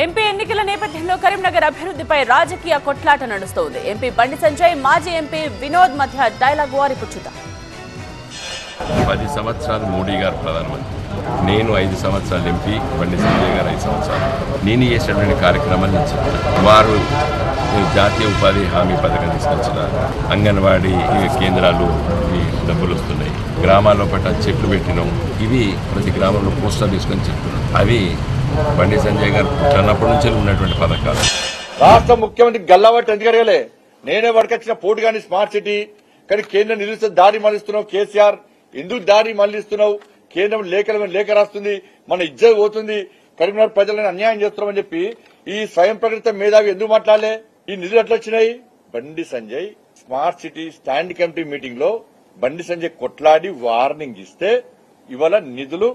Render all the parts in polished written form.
MP ఎన్నికల నేపథ్యంలో కరీంనగర్ అభివృద్ధిపై రాజకీయ కొట్లాట నడుస్తోంది. ఎంపీ బండి సంజయ్, మాజీ ఎంపీ వినోద్ మధ్య డైలాగ్ వారి పుచ్చుత. 10 సంవత్సరాలు మోడీ గారు ప్రధానమంత్రి, నేను 5 సంవత్సరాలు ఎంపీ, బండి సంజయ్ గారు 5 సంవత్సరాలు. నేను చేసినటువంటి కార్యక్రమాలు నేను చెప్తాను. వారు జాతీయ ఉపాధి హామీ పథకం తీసుకొచ్చిన అంగన్వాడీ కేంద్రాలు డబ్బులు వస్తున్నాయి, గ్రామాల్లో పట్ల చెట్లు పెట్టినాం. ఇవి ప్రతి గ్రామంలో పోస్టర్ తీసుకొని చెప్తున్నాం. అవి బండి సంజయ్ గారు పుట్టినప్పటి నుంచి ఉన్నటువంటి పథకాలు. రాష్ట్ర ముఖ్యమంత్రి గల్లాబట్టి ఎందుకు అడగలే? నేనే వడకొచ్చిన పోటీ కానీ స్మార్ట్ సిటీ, కానీ కేంద్రం నిలుస్తే దారి మళ్లిస్తున్నావు. కేసీఆర్ ఎందుకు దారి మళ్లిస్తున్నావు? కేంద్రం లేఖ రాస్తుంది, మన ఇజ్జత్ పోతుంది, కరీంనగర్ ప్రజలను అన్యాయం చేస్తున్నామని చెప్పి ఈ స్వయం ప్రకటిత మేధావి ఎందుకు మాట్లాడలే? ఈ నిధులు ఎట్లా వచ్చినాయి? Bandi Sanjay smart city stand committee meeting లో బండి సంజయ్ కొట్లాడి వార్నింగ్ ఇస్తే ఇవాళ నిధులు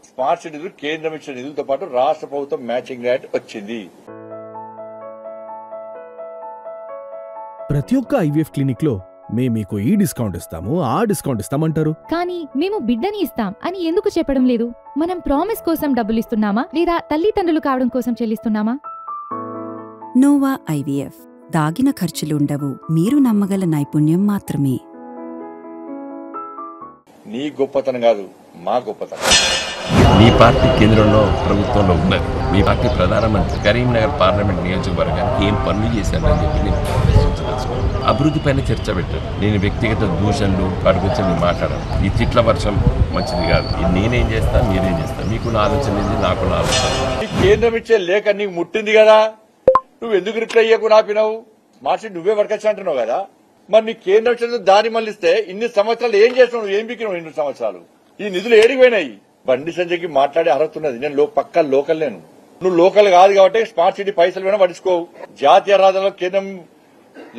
స్మార్ట్ సిటీ కేంద్రం ఇచ్చిన నిధులతో పాటు రాష్ట్ర ప్రభుత్వం మ్యాచింగ్ రేట్ వచ్చింది. ప్రతి ఒక్క ఐవీఎఫ్ క్లినిక్ లో మేము మీకు ఈ డిస్కౌంట్ ఇస్తాము, ఆ డిస్కౌంట్ ఇస్తామంటారు. కానీ మేము బిడ్డని ఇస్తాం అని ఎందుకు చెప్పడం లేదు? మనం ప్రామిస్ కోసం డబ్బులు ఇస్తున్నామా లేదా తల్లిదండ్రులు కావడం కోసం చెల్లిస్తున్నామా? నోవా ఐవీఎఫ్ దాగిన ఖర్చులుండవు, మీరు నమ్మగల నైపుణ్యం మాత్రమే. నీ గొప్పతనం కాదు, మా గొప్పతనం. మీ పార్టీ కేంద్రంలో ప్రభుత్వంలో ఉన్నది, మీ పార్టీ ప్రధానమంత్రి కరీంనగర్ పార్లమెంట్ నియోజకవర్గానికి ఏం పనులు చేశారని చెప్పి నేను ప్రశ్నించదలుచుకున్నాను. అభివృద్ధి పైన చర్చ పెట్టాను. నేను వ్యక్తిగత దూషణలు వాటి గురించి నేను మాట్లాడాను. ఈ తిట్ల వర్షం మంచిది కాదు. నేనేం చేస్తా, మీరేం చేస్తా, మీకు నా ఆలోచన లేదు, నాకు నా ఆలోచన. కేంద్రం ఇచ్చే లేఖ నీకు ముట్టింది కదా, నువ్వు ఎందుకు రిప్లై ఇయ్యకు ఆపినావు? స్మార్ట్ సిటీ నువ్వే వర్కచ్చు అంటున్నావు కదా, మరి నీ కేంద్రం ఇచ్చిన దారి మళ్లిస్తే ఇన్ని సంవత్సరాలు ఏం చేసినావు? నువ్వు ఏం బిక్కినావు? 2 సంవత్సరాలు ఈ నిధులు ఏడిపోయినాయి? బండి సంజయ్కి మాట్లాడే అర్హత ఉన్నది. నేను పక్కా లోకల్, నువ్వు లోకల్ కాదు కాబట్టి స్మార్ట్ సిటీ పైసలు అయినా పట్టించుకోవు. జాతీయ రహదారుల్లో కేంద్రం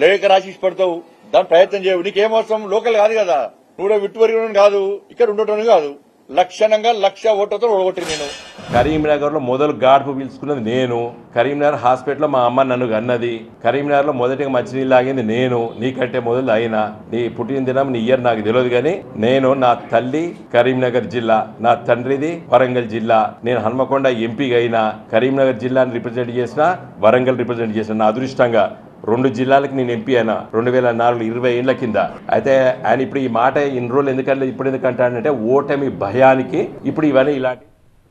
లేఖ రాసి పడతావు, దాని ప్రయత్నం చేయవు. నీకేం అవసరం? లోకల్ కాదు కదా, నువ్వు విట్టువరి కాదు, ఇక్కడ ఉండటం కాదు. లక్షణంగా 1,00,000 ఓట్లతో ఓడగొట్టి నేను కరీంనగర్ లో మొదలు గాడుపు పీల్చుకున్నది నేను. కరీంనగర్ హాస్పిటల్లో మా అమ్మ నన్ను అన్నది. కరీంనగర్ లో మొదటిగా మంచినీళ్ళు ఆగింది నేను. నీకంటే మొదలు అయినా నీ పుట్టిన దినం నీ ఇయర్ నాకు తెలియదు, కానీ నేను, నా తల్లి కరీంనగర్ జిల్లా, నా తండ్రిది వరంగల్ జిల్లా. నేను హన్మకొండ ఎంపీగా అయినా, కరీంనగర్ జిల్లాని రిప్రజెంట్ చేసిన, వరంగల్ రిప్రజెంట్ చేసిన. నా అదృష్టంగా 2 జిల్లాలకు నేను ఎంపీ అయినా 2004 20 ఏళ్ల కింద. అయితే ఆయన ఇప్పుడు ఈ మాట ఇన్ని రోజులు ఎందుకంటే ఇప్పుడు ఎందుకంటాడంటే ఓటమి భయానికి ఇప్పుడు ఇవన్నీ ఇలాంటి